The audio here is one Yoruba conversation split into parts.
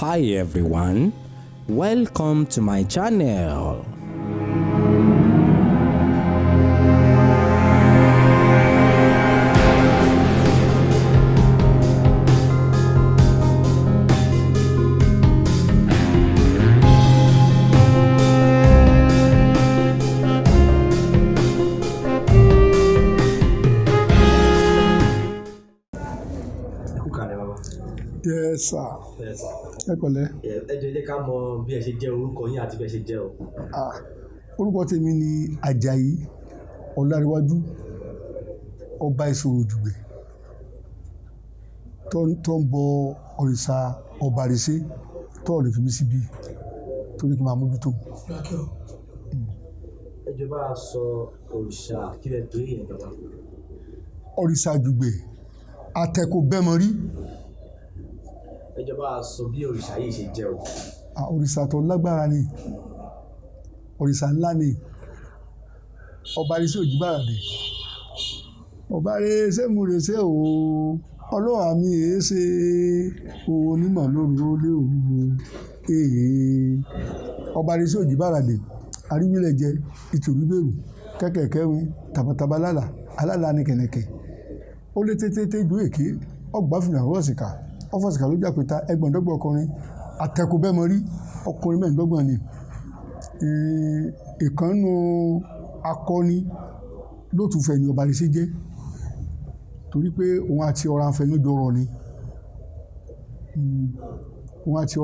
Hi everyone, welcome to my channel. Yes, sir. Ẹ pẹ̀lẹ́. Ẹ jẹ́ ká mọ bí ẹ ṣe jẹ́ orúkọ yín àti bí ẹ ṣe jẹ́ o. Orúkọ tèmi ni Àjàyí Ọláníwájú ọba Ìṣòro Dùgbẹ̀ tó ń bọ òrìṣà ọba àrèsé tó lè fi mí síbi torí kí n máa mójútó. Ẹ jọ̀ọ́ bá a sọ òrìṣà kí lẹ pè é yẹn bàbá. Òrìṣà Dùgbẹ̀ àtẹ̀kò bẹ́mọ rí. Ẹ jọ̀ọ́ bá a sọ bí òrìṣà yìí ṣe jẹ́ o. Òrìṣà tó lágbára ni, òrìṣà ńlá ni, ọba àrèsé Òjìbàràdé. Ọba àrèsé múrèsé o, ọlọ́wà mi èé ṣe onímọ̀ lóru ó lé òru ọba àrèsé Òjìbàràdé, aríwílẹ̀jẹ, ìtòríbèrù, kẹ́kẹ̀kẹ́win, tàbàtàbà lálà, alálà ní kẹ̀nẹ̀kẹ̀. Ó lé tétété ju èké, ọgbà fìlà rọ́ọ̀sìkà, ọfọ̀sìkà ló jàpẹta, ẹgbọ̀ndọ́gbọ̀n ọkùnrin, àtẹ̀kù bẹ́mọ rí, ọkùnrin mẹ́ẹ̀ẹ́dọ́gbọ̀n ni. Ìkànnù akọni ló tún fẹ́ ni ọba àrèsé jẹ́ torí pé òun àti Ọ̀rànfẹ̀ ló jọrọ̀ ni. Òun àti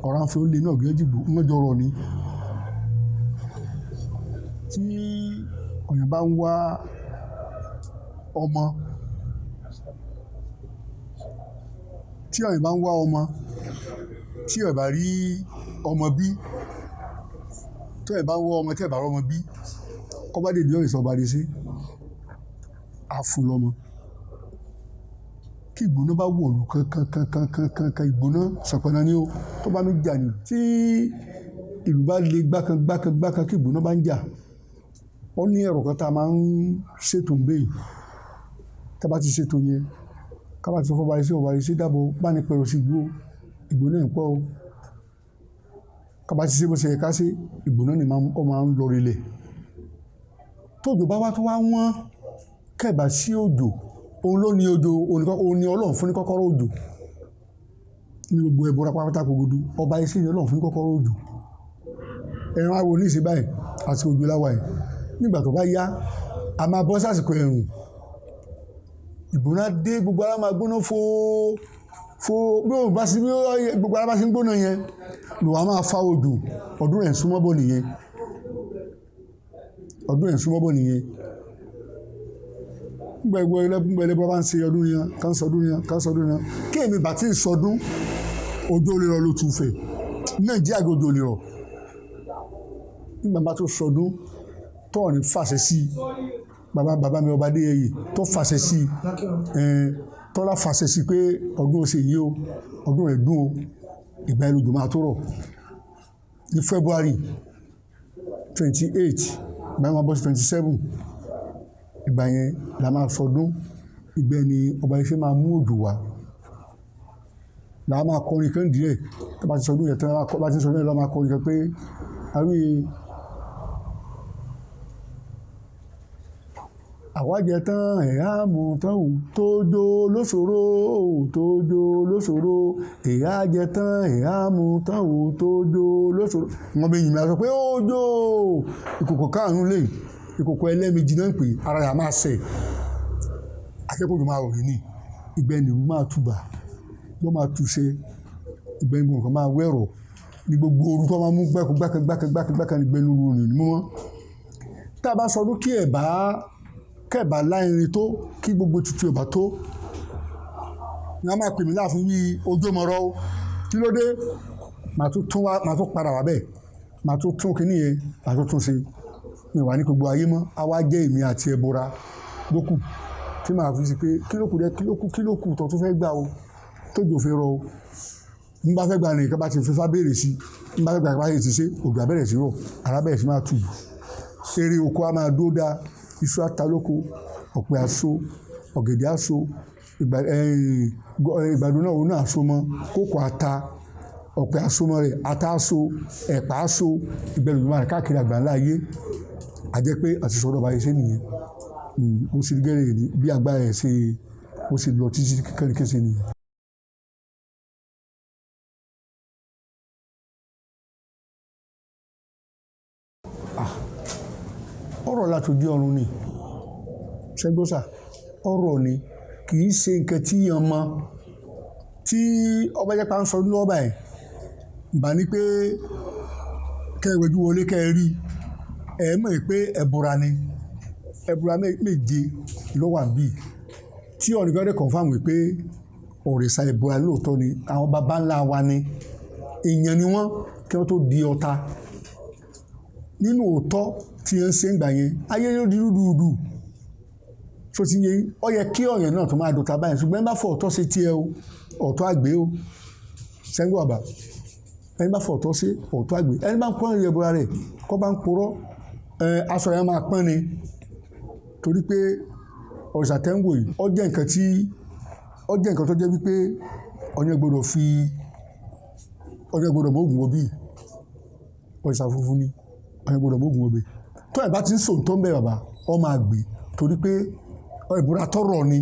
Ọ̀rànfẹ̀ ó lé náà gẹ́jìgbò wọ́n jọrọ̀ ni. Tí ọ̀yàn bá ń wá ọmọ tí ọ̀yàn bá rí ọmọ bí, tí ọ̀yàn bá ń wá ọmọ tí ẹ̀ bá rọ́mọ bí, kọ́ bá dèdè òrìṣà ọba àrèsé á fún lọ́mọ. Kí ìgbóná bá wọ̀lú kankan ìgbóná ṣọ̀pọ̀nà ni ó tó bá mi jà ní. Tí ìlú bá le gbákan kí ìgbóná bá ń jà, ó ní ẹ̀rọ kan tá a máa ń ṣètò ń bẹ́ẹ̀. Tá a bá ti ṣètò yẹn, ká bá ti sọ fún ọba àrèsé dábọ̀ bá ní pẹ̀rọ sí ìlú o, ìgbóná ń pọ̀ o. Ká bá ti ṣe bó ṣe yẹ ká ṣe, ìgbóná ni ó máa ń lọ rilẹ̀. Tójò bá wá tó wá wọ́n kẹ̀bà sí òjò, òun ló ní òjò, òun ni Ọlọ́run fún ní kọ́kọ́rọ́ òjò. Ní gbogbo ẹ̀bùrà pátápátá gbogbo ọba àrèsé ni Ọlọ́run fún ní kọ́kọ́rọ́ òjò. Ẹran á wo ní ìṣe báyìí àti òjò láwa yìí. Nígbà tó bá yá, a máa bọ́ sásìkò ẹ̀rùn. Ìgbóná dé, gbogbo ara máa gbóná fo bí gbogbo ara bá ṣe ń gbóná yẹn, lò wá máa fa òjò. Ọdún rẹ̀ ń súnmọ́ bọ̀ nìyẹn. Nígbà ẹlẹ́bọ̀ bá ń ṣe ọdún yẹn, ká ń sọdún yẹn. Kí èmi bá ti ń sọdún, òjò lè rọ̀ ló tún fẹ̀. Nàìjíríà òjò lè rọ̀. Nígbà bá tó sọdún, tó ní fàṣẹ sí bàbá mi ọba Adéyẹyè tó fàṣẹ sí tọ́lá fàṣẹ sí pé ọdún ọ̀sẹ̀ yìí o, ọdún rẹ̀ dùn o, ìgbà ìlòjò máa tó rọ̀. Ní February 28, ìgbà yẹn máa bọ́ sí 27, ìgbà yẹn la máa sọdún. Ìgbà ni ọba àrèsé máa mú òjò wá. Làá máa kọrin kan díẹ̀, tó bá ti sọdún yẹn tán, bá ti sọdún yẹn lọ́ máa kọrin kan pé àwájẹ tán ẹ̀yà mú tán ò tójó lóṣòro ẹ̀yà jẹ tán ẹ̀yà mú tán ò tójó lóṣòro. Wọ́n bẹ yìí máa sọ pé òjò ìkòkò káàrún lè ìkòkò ẹlẹ́mejì náà ń pè ara rẹ̀ máa sẹ̀. Akẹ́kọ̀ọ́ máa rò ní ìgbẹ́ni ìlú máa túbà ló máa túṣe ìgbẹ́ni gbọ̀ngàn máa wẹ̀rọ̀ ní gbogbo ooru tó máa mú gbákan ìgbẹ́ni ooru ní mọ́. Tá a bá sọdún kí kẹ̀bà láìrin tó, kí gbogbo tutù ọba tó, ní a máa pè mí láàfin bí ojómọrọ́ o. Kí ló dé? Màá tún padà wá bẹ́ẹ̀, màá tún kíní yẹn, màá tún ṣe. Mi wà ní gbogbo ayé mọ́, a wá jẹ́ èmi àti ẹbọra lókù tí màá fi sí pé kí ló kù tó tún fẹ́ gbà o, tójò fi rọ o. N bá fẹ́ gbà ní ìkẹ́ bá ti fífá béèrè sí, n bá fẹ́ gbà ìpàdé ti ṣe, òjò abẹ́rẹ́ sí rọ̀, ara bẹ̀rẹ̀ sí máa tù. Ṣeré oko a máa dó dáa, iṣu ata lóko, ọ̀pẹ aṣọ, ọ̀gẹ̀dẹ̀ aṣọ, ìgbàdo náà òun náà aṣọ mọ́, kókò ata, ọ̀pẹ asomọ́ rẹ̀ atáso ẹ̀pà aso ìgbẹ́lùmọ́ rẹ̀ káàkiri àgbáńlá ayé àjẹ́ pé àti sọ̀rọ̀ báyìí ṣe nìyẹn ó sì gẹ́rẹ́ bí agbára ẹ̀ ṣe ó sì lọ títí kẹ́rìkẹ́sẹ̀ nìyẹn. ọ̀rọ̀ látòjú ọ̀run ni ṣẹ́gbọ́sà ọ̀rọ̀ ni kì í ṣe nǹkan tí yan mọ́ tí ọba jẹ́ pa ń sọ lọ́ba ẹ̀ bá ní pé kẹ́ẹ̀wẹ́jú wọlé kẹ́ẹ̀rí ẹ̀ mọ̀ pé ẹ̀bùra ni ẹ̀bùra méje ló wà bíi tí ọ̀nìkan dẹ̀ kọ̀ǹfàmù pé òrìṣà ẹ̀bùra lóòótọ́ ni àwọn baba ńlá wa ni èèyàn ni wọ́n kí wọ́n tó di ọ̀tá nínú òótọ́ tí wọ́n ń ṣe ń gbà yẹn ayé ló di rúdurùdu tó ti yẹ ọ yẹ kí ọ̀yàn náà tó máa dọ̀tá báyìí ṣùgbọ́n ẹ bá fọ ọ̀tọ̀ ṣe tiẹ̀ o ọ̀tọ̀ àgbẹ̀ o sẹ́ńgọ̀ àbá ẹni bá fọ ọ̀tọ̀ ṣe ọ̀tọ̀ àgbẹ̀ ẹni bá ń pọ́n ìyẹn bọ́ra rẹ̀ kọ́ bá ń purọ́ aṣọ yẹn máa pọ́n ni torí pé òrìṣà tẹ́ńgò yìí ó jẹ́ nǹkan tó jẹ́ wípé ọ̀yàn gbọ́dọ̀ mọ ògùn obì òrìṣà funfun ni ọ̀yàn gbọ́dọ̀ mọ ògùn obì tó ẹ̀ bá ti ń sòun tó ń bẹ̀ bàbá ọ máa gbé torí pé ìbúra tọrọ ni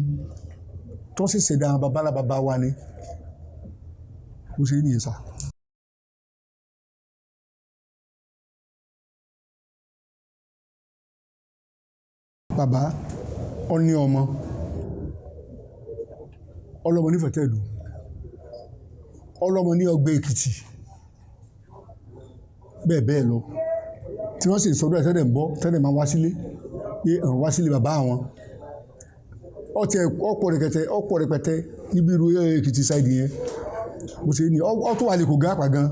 tó sì ṣẹ̀dá babalá baba wa ni bó ṣe rí nìyẹn sá. bàbá ọ ní ọmọ ọlọ́mọ ní Fẹ̀tẹ́ẹ̀dù ọlọ́mọ ní Ọgbẹ́ Èkìtì bẹ́ẹ̀ bẹ́ẹ̀ lọ tí wọ́n sì sọdọ́ ẹ̀ tẹ́lẹ̀ ń bọ́ tẹ́lẹ̀ máa wá sílé pé àwọn wá sílé bàbá àwọn ọ̀pọ̀ rẹpẹtẹ níbi irú Èkìtì sáìdì yẹn bó ṣe ní ọ tó wà lè kò gán àpà gan.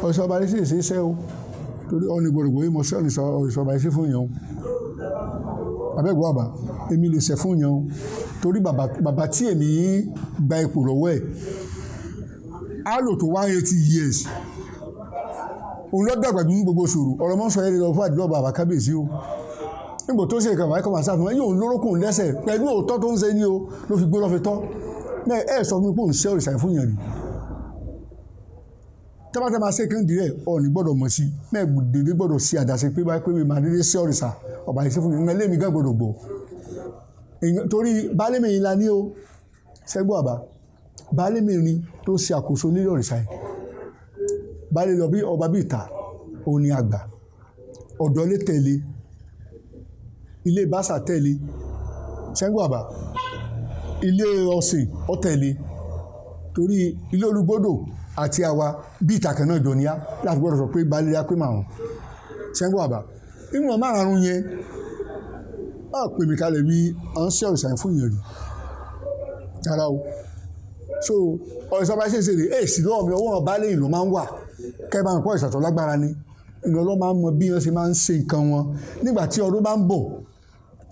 ọ̀sọ̀ ọba ṣe ṣe iṣẹ́ o torí ọ̀nì gbòrògbò yìí mo ṣe ọ̀sọ̀ ọba ṣe fún yẹn o abẹ́gbọ́ àbá èmi lè ṣe fún yẹn o torí bàbá tí èmi gba ipò lọ́wọ́ ẹ̀ á lò tó 180 years òun ló dàgbà ní gbogbo ṣòro ọ̀rọ̀ mọ́ sọ yẹn lọ fún àdúrà bàbá kábíyèsí o nígbà tó ṣe ìkàwé kọ́ máa sáfún yóò lórókùn lẹ́sẹ̀ pẹ̀lú òótọ́ tó ń ṣe ní o ló fi gbó lọ́ fi tọ́ ẹ̀ sọ fún mi pé òun ṣe òrìṣà fún yẹn rí tẹ́bátẹ́ máa ṣe kéńdì rẹ̀ ọ̀ọ́nì gbọ́dọ̀ mọ̀ sí mẹ́ẹ̀gbọ́dọ̀ gbọ́dọ̀ sí àdáṣe pé báyìí pé mi máa dédé sí òrìṣà ọ̀bà ìṣe fún mi ìran ilé mi gán gbọ́dọ̀ gbọ́ torí baálé mi la ní o ṣẹ́gbọ́n àbá baálé mi ni tó ṣe àkóso nílé òrìṣà yìí baálé lọ bí ọba bí ìta òun ni àgbà ọ̀dọ́ lé tẹ̀lé ilé báṣà tẹ̀lé ṣẹ́gbọ́n àbá ilé ọ̀sìn ó tẹ̀lé torí ilé olúgbódò àti àwa bí ìtàkàn náà jọ níyà láti gbọ́dọ̀ sọ pé balẹ̀ yá pé màrún ṣẹ́ńgbọ́ àbá ìmọ̀ márùn-ún yẹn máa pè mí kalẹ̀ bí à ń ṣe òrìṣà fún ìyẹn rí rárá o so òrìṣà bá ṣe é ṣe rè é sì lọ́wọ́ mi ọwọ́ wọn bá lẹ́yìn ló máa ń wà kẹ́ bá mi pọ̀ ìṣàtọ̀ lágbára ni ìgbà lọ́ máa ń mọ bí wọ́n ṣe máa ń ṣe nǹkan wọn nígbà tí ọdún bá ń bọ̀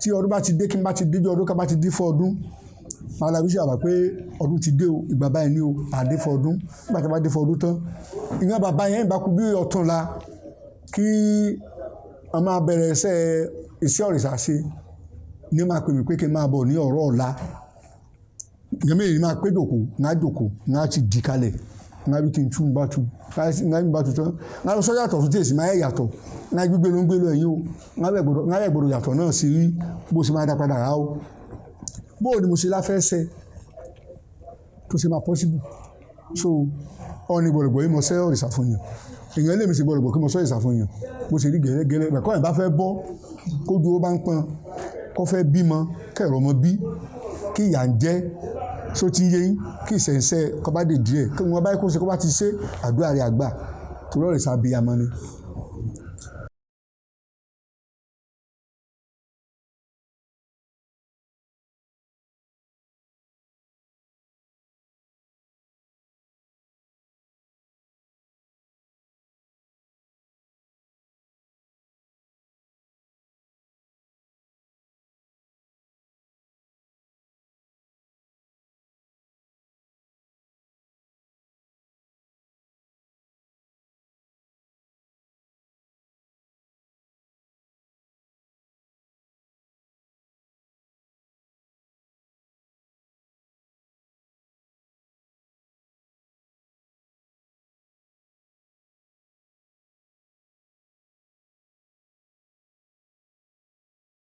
tí ọdún bá ti dé kí n bá ti dé ọdún ká bá ti dé fọ́ ọdún máa labi ṣe àbá pé ọdún ti dé o ìgbà báyìí ní o àdé fọ ọdún nígbà tí a bá dé fọ ọdún tán ìgbà bàbá yẹn ìbá kú bí ọ̀tún la kí a máa bẹ̀rẹ̀ iṣẹ́ òrìṣà ṣe ní máa pè mí pé kí n máa bọ̀ ní ọ̀rọ̀ ọ̀la ìgbàmí èyí máa pé jòkó ńlá ti di kalẹ̀ ńlá bí kí n tún bá tu ńlá bí bá tu tán ńlá lọ sọ́jà tọ̀ fún tèèsì máa yẹ yàtọ̀ ńlá gbígbé ló ń gbé lọ ẹ̀yìn o ńlá yẹ gbọdọ̀ yàtọ̀ náà sí rí bó ṣe máa dá padà rà o bóò ni mo ṣe láfẹ́ ṣe tó ṣe máa possible so ọ̀ni gbọ̀dọ̀gbọ̀ yìí mo ṣe òrìṣà fún yàn èèyàn lè mi ṣe gbọ̀dọ̀gbọ̀ kí mo ṣe òrìṣà fún yàn bó ṣe rí gẹ́lẹ́gẹ́lẹ́ ẹ̀kọ́ ẹ̀ bá fẹ́ bọ́ kójú ó bá ń pọn kó fẹ́ bímọ kẹ̀rọ ọmọ bí kí ìyà ń jẹ́ so ti yé yín kí ìṣẹ̀ǹṣẹ̀ kọ́ bá dé díẹ̀ kí wọ́n bá kó ṣe kó bá ti ṣe àdúrà rẹ̀ àgbà torí òrìṣà abiyamọ ni